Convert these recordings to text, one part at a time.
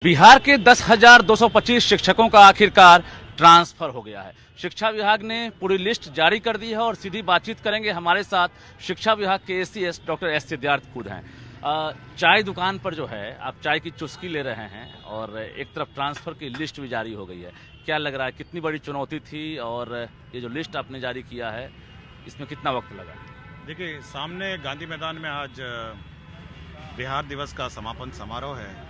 बिहार के 10,225 शिक्षकों का आखिरकार ट्रांसफर हो गया है। शिक्षा विभाग ने पूरी लिस्ट जारी कर दी है और सीधी बातचीत करेंगे हमारे साथ शिक्षा विभाग के एसीएस डॉक्टर एस सिद्धार्थ खुद हैं। चाय दुकान पर जो है आप चाय की चुस्की ले रहे हैं और एक तरफ ट्रांसफर की लिस्ट भी जारी हो गई है। क्या लग रहा है, कितनी बड़ी चुनौती थी और ये जो लिस्ट आपने जारी किया है इसमें कितना वक्त लगा? देखिए, सामने गांधी मैदान में आज बिहार दिवस का समापन समारोह है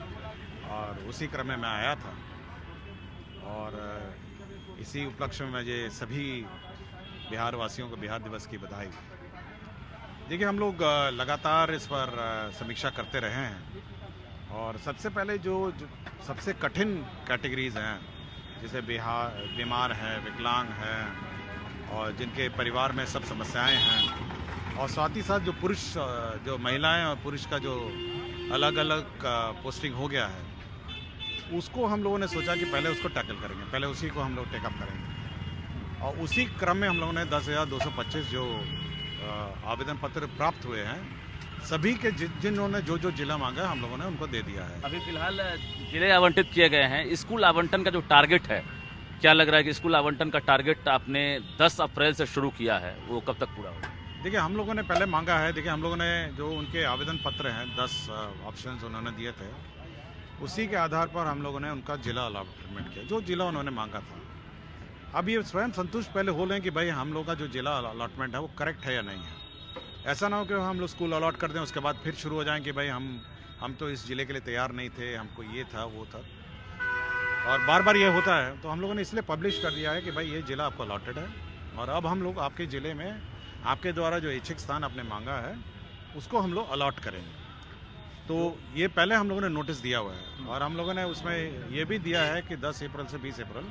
और उसी क्रम में मैं आया था और इसी उपलक्ष्य में मुझे सभी बिहार वासियों को बिहार दिवस की बधाई। देखिए, हम लोग लगातार इस पर समीक्षा करते रहे हैं और सबसे पहले जो सबसे कठिन कैटेगरीज हैं, जैसे बीमार हैं, विकलांग हैं और जिनके परिवार में सब समस्याएं हैं, और साथ ही साथ जो महिलाएं और पुरुष का जो अलग अलग पोस्टिंग हो गया है, उसको हम लोगों ने सोचा कि पहले उसको टैकल करेंगे, पहले उसी को हम लोग टेकअप करेंगे। और उसी क्रम में हम लोगों ने 10,225 जो आवेदन पत्र प्राप्त हुए हैं, सभी के जिन्होंने जो जिला मांगा हम लोगों ने उनको दे दिया है। अभी फिलहाल जिले आवंटित किए गए हैं। स्कूल आवंटन का जो टारगेट है, क्या लग रहा है कि स्कूल आवंटन का टारगेट आपने 10 अप्रैल से शुरू किया है, वो कब तक पूरा होगा? देखिए, हम लोगों ने पहले मांगा है। देखिए, हम लोगों ने जो उनके आवेदन पत्र हैं, 10 ऑप्शंस उन्होंने दिए थे, उसी के आधार पर हम लोगों ने उनका जिला अलॉटमेंट किया, जो जिला उन्होंने मांगा था। अब ये स्वयं संतुष्ट पहले हो लें कि भाई हम लोग का जो जिला अलॉटमेंट है वो करेक्ट है या नहीं है। ऐसा ना हो कि हम लोग स्कूल अलॉट कर दें, उसके बाद फिर शुरू हो जाएं कि भाई हम तो इस जिले के लिए तैयार नहीं थे, हमको ये था वो था, और बार बार ये होता है। तो हम लोगों ने इसलिए पब्लिश कर दिया है कि भाई ये जिला आपको अलॉटेड है और अब हम लोग आपके ज़िले में आपके द्वारा जो इच्छित स्थान आपने मांगा है उसको हम लोग अलॉट करेंगे। तो ये पहले हम लोगों ने नोटिस दिया हुआ है और हम लोगों ने उसमें ये भी दिया है कि 10 अप्रैल से 20 अप्रैल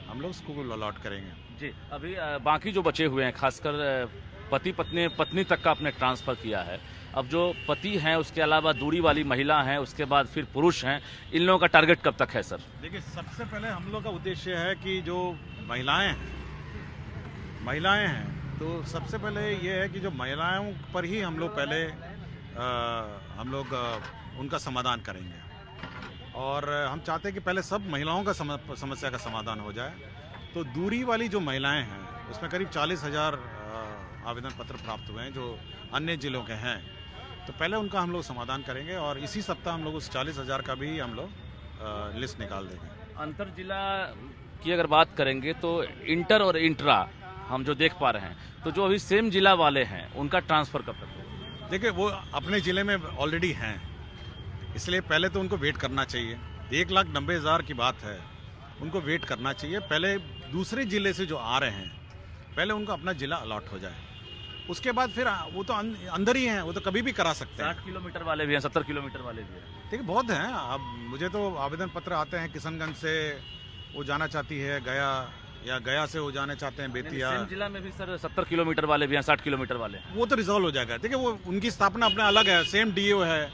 हम लोग स्कूल अलॉट करेंगे। जी, अभी बाकी जो बचे हुए हैं, खासकर पत्नी तक का आपने ट्रांसफ़र किया है। अब जो पति हैं, उसके अलावा दूरी वाली महिला हैं, उसके बाद फिर पुरुष हैं, इन लोगों का टारगेट कब तक है सर? देखिए, सबसे पहले हम लोग का उद्देश्य है कि जो महिलाएं हैं तो सबसे पहले ये है कि जो महिलाओं पर ही हम लोग पहले उनका समाधान करेंगे और हम चाहते हैं कि पहले सब महिलाओं का समस्या का समाधान हो जाए। तो दूरी वाली जो महिलाएं हैं उसमें करीब 40,000 आवेदन पत्र प्राप्त हुए हैं जो अन्य जिलों के हैं। तो पहले उनका हम लोग समाधान करेंगे और इसी सप्ताह हम लोग उस 40,000 का भी हम लोग लिस्ट निकाल देंगे। अंतर जिला की अगर बात करेंगे तो इंटर और इंट्रा हम जो देख पा रहे हैं, तो जो अभी सेम जिला वाले हैं उनका ट्रांसफ़र कब तक होगा? देखिए, वो अपने ज़िले में ऑलरेडी हैं, इसलिए पहले तो उनको वेट करना चाहिए। 1,90,000 की बात है, उनको वेट करना चाहिए। पहले दूसरे ज़िले से जो आ रहे हैं, पहले उनको अपना ज़िला अलॉट हो जाए, उसके बाद फिर वो तो अंदर ही हैं, वो तो कभी भी करा सकते हैं। 60 किलोमीटर वाले भी हैं, 70 किलोमीटर वाले भी हैं। देखिए, बहुत हैं। अब मुझे तो आवेदन पत्र आते हैं, किशनगंज से वो जाना चाहती है गया, या गया से वो जाने चाहते हैं बेतिया। सेम जिला में भी सर 70 किलोमीटर वाले भी हैं, 60 किलोमीटर वाले। वो तो रिजॉल्व हो जाएगा। देखिए, वो उनकी स्थापना अपना अलग है, सेम डीओ है,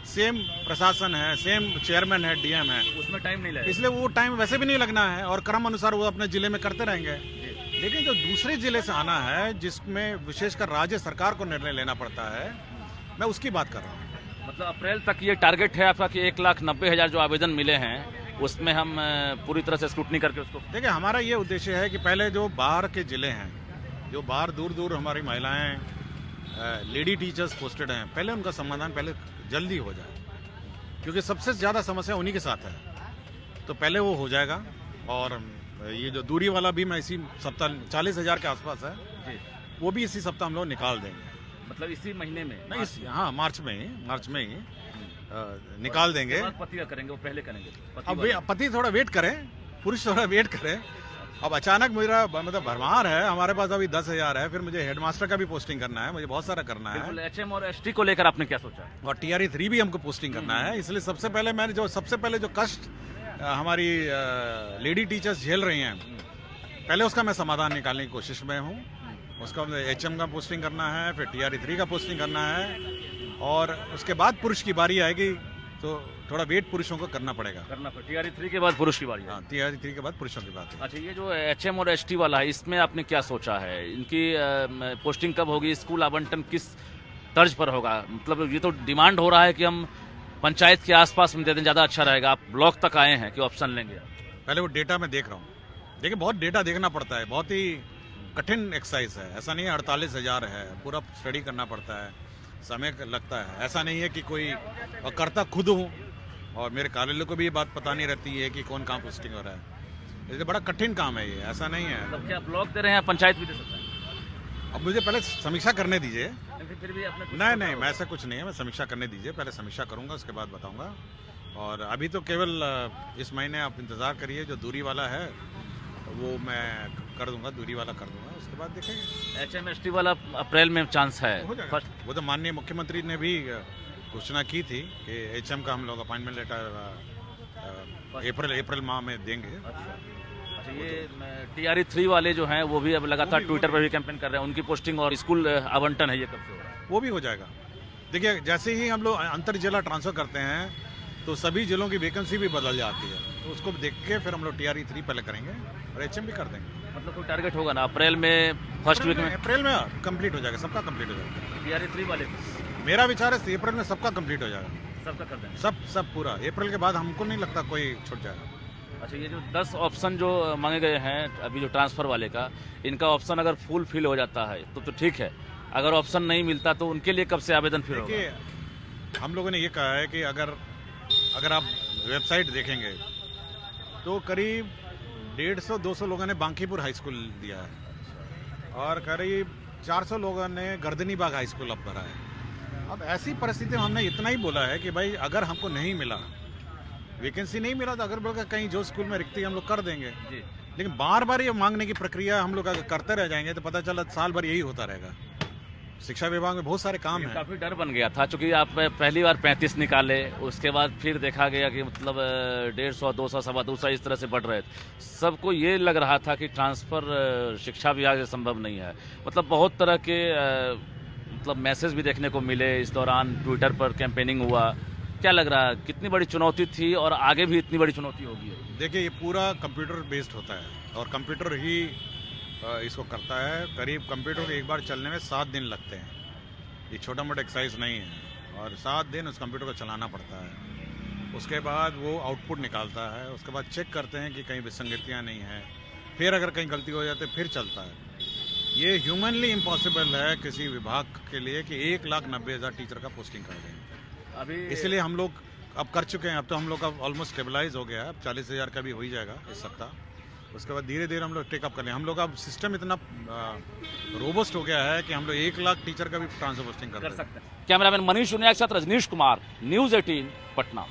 सेम प्रशासन है, सेम चेयरमैन है, डीएम है, उसमें टाइम नहीं लगेगा, इसलिए वो टाइम वैसे भी नहीं लगना है और क्रम अनुसार वो अपने जिले में करते रहेंगे। लेकिन जो दूसरे जिले से आना है, जिसमें विशेषकर राज्य सरकार को निर्णय लेना पड़ता है, मैं उसकी बात कर रहा हूँ। मतलब अप्रैल तक ये टारगेट है आपका कि 1,90,000 जो आवेदन मिले हैं उसमें हम पूरी तरह से स्क्रूटनी करके उसको। देखिए, हमारा ये उद्देश्य है कि पहले जो बाहर के जिले हैं, जो बाहर दूर दूर हमारी महिलाएं लेडी टीचर्स पोस्टेड हैं, पहले उनका समाधान पहले जल्दी हो जाए, क्योंकि सबसे ज़्यादा समस्या उन्हीं के साथ है। तो पहले वो हो जाएगा और ये जो दूरी वाला भी मैं इसी सप्ताह 40,000 के आसपास है जी, वो भी इसी सप्ताह हम लोग निकाल देंगे। मतलब इसी महीने में? नहीं, हाँ, मार्च में ही निकाल देंगे। पति का करेंगे, वो पहले करेंगे? अब पति थोड़ा वेट करें, पुरुष थोड़ा वेट करें। अब अचानक मेरा मतलब भरमार है, हमारे पास अभी 10,000 है, फिर मुझे हेडमास्टर का भी पोस्टिंग करना है, मुझे बहुत सारा करना है। एचएम और एसटी को लेकर आपने क्या सोचा? और टीआरई 3 भी हमको पोस्टिंग करना है। इसलिए सबसे पहले जो कष्ट हमारी लेडी टीचर्स झेल रही हैं, पहले उसका मैं समाधान निकालने की कोशिश में हूँ। उसका एचएम का पोस्टिंग करना है, फिर टीआरई 3 का पोस्टिंग करना है और उसके बाद पुरुष की बारी आएगी, तो थोड़ा वेट पुरुषों को करना पड़ेगा। टीआरई 3 के बाद पुरुष की बारी? हाँ, टीआरई 3 के बाद पुरुषों की बात है। अच्छा, ये जो एचएम और एसटी वाला है, इसमें आपने क्या सोचा है? इनकी पोस्टिंग कब होगी? स्कूल आवंटन किस तर्ज पर होगा? मतलब ये तो डिमांड हो रहा है कि हम पंचायत के आसपास में दे दें, ज़्यादा अच्छा रहेगा। आप ब्लॉक तक आए हैं कि ऑप्शन लेंगे आप? पहले वो डेटा मैं देख रहा हूँ। देखिए बहुत डेटा देखना पड़ता है, बहुत ही कठिन एक्सरसाइज है। ऐसा नहीं है 48,000 है, पूरा स्टडी करना पड़ता है, समय लगता है। ऐसा नहीं है कि कोई और करता खुद हूँ और मेरे कार्यालय को भी ये बात पता नहीं रहती है कि कौन कहाँ पोस्टिंग हो रहा है। इसलिए बड़ा कठिन काम है ये, ऐसा नहीं है। मतलब क्या ब्लॉक दे रहे हैं, पंचायत भी दे सकता है? अब मुझे पहले समीक्षा करने दीजिए। फिर भी अपने नहीं मैं ऐसा कुछ नहीं है, मैं समीक्षा करने दीजिए, पहले समीक्षा करूंगा उसके बाद बताऊंगा। और अभी तो केवल इस महीने आप इंतज़ार करिए, जो दूरी वाला है वो मैं कर दूंगा, दूरी वाला कर दूंगा, उसके बाद देखेंगे। HMST वाला अप्रैल में चांस है? हो जाएगा। वो तो माननीय मुख्यमंत्री ने भी घोषणा की थी कि HM का हम लोग अपॉइंटमेंट लेटर अप्रैल माह में देंगे। अच्छा, ये TRE 3 वाले जो हैं वो भी अब लगातार ट्विटर पर भी कैंपेन कर रहे हैं, उनकी पोस्टिंग और स्कूल आवंटन है, ये कब से हो रहा है? वो भी हो जाएगा। देखिए जैसे ही हम लोग अंतर जिला ट्रांसफर करते हैं तो सभी जिलों की वैकेंसी भी बदल जाती है, तो उसको देख के फिर हम लोग TRE 3 पहले करेंगे और HM भी कर देंगे। मतलब कोई टारगेट होगा ना अप्रैल में, फर्स्ट वीक में? अप्रैल में कंप्लीट हो जाएगा, सबका कंप्लीट हो जाएगा। TRE 3 वाले मेरा विचार है अप्रैल में सबका कंप्लीट हो जाएगा, सबका कर देंगे। सब पूरा। अप्रैल के बाद हमको नहीं लगता कोई छूट जाएगा। अच्छा, ये जो 10 ऑप्शन जो मांगे गए हैं अभी जो ट्रांसफर वाले का, इनका ऑप्शन अगर फुल फिल हो जाता है तो ठीक है, अगर ऑप्शन नहीं मिलता तो उनके लिए कब से आवेदन फिर होगा? देखिए हम लोगों ने ये कहा है कि अगर आप वेबसाइट देखेंगे तो करीब 150-200 लोगों ने बांकीपुर हाई स्कूल दिया है और करीब 400 लोगों ने गर्दनी बाग हाई स्कूल अब भरा है। अब ऐसी परिस्थिति में हमने इतना ही बोला है कि भाई अगर हमको नहीं मिला, वैकेंसी नहीं मिला, तो अगर बोल कहीं जो स्कूल में रिक्ति हम लोग कर देंगे जी। लेकिन बार बार ये मांगने की प्रक्रिया हम लोग अगर करते रह जाएंगे तो पता चला साल भर यही होता रहेगा। शिक्षा विभाग में बहुत सारे काम हैं। काफी डर बन गया था, चूंकि आप पहली बार 35 निकाले, उसके बाद फिर देखा गया कि मतलब 150, 200, 225 इस तरह से बढ़ रहे थे। सबको ये लग रहा था कि ट्रांसफर शिक्षा विभाग से संभव नहीं है। मतलब बहुत तरह के मतलब मैसेज भी देखने को मिले इस दौरान, ट्विटर पर कैंपेनिंग हुआ। क्या लग रहा है कितनी बड़ी चुनौती थी और आगे भी इतनी बड़ी चुनौती होगी? देखिए ये पूरा कंप्यूटर बेस्ड होता है और कंप्यूटर ही इसको करता है। करीब कंप्यूटर को एक बार चलने में 7 दिन लगते हैं। ये छोटा मोटा एक्सरसाइज नहीं है और 7 दिन उस कंप्यूटर को चलाना पड़ता है। उसके बाद वो आउटपुट निकालता है, उसके बाद चेक करते हैं कि कहीं विसंगतियाँ नहीं हैं, फिर अगर कहीं गलती हो जाती है फिर चलता है। ये ह्यूमनली इम्पॉसिबल है किसी विभाग के लिए कि 1,90,000 टीचर का पोस्टिंग कर दें। अभी इसलिए हम लोग अब कर चुके हैं। अब तो हम लोग का ऑलमोस्ट स्टेबलाइज हो गया है। अब 40,000 का भी हो ही जाएगा इस सप्ताह। उसके बाद धीरे धीरे हम लोग टेकअप कर लें। हम लोग का सिस्टम इतना रोबस्ट हो गया है कि हम लोग 1,00,000 टीचर का भी ट्रांसफर पोस्टिंग कर सकते हैं। कैमरामैन मनीष उनिया के साथ रजनीश कुमार, न्यूज़ 18 पटना।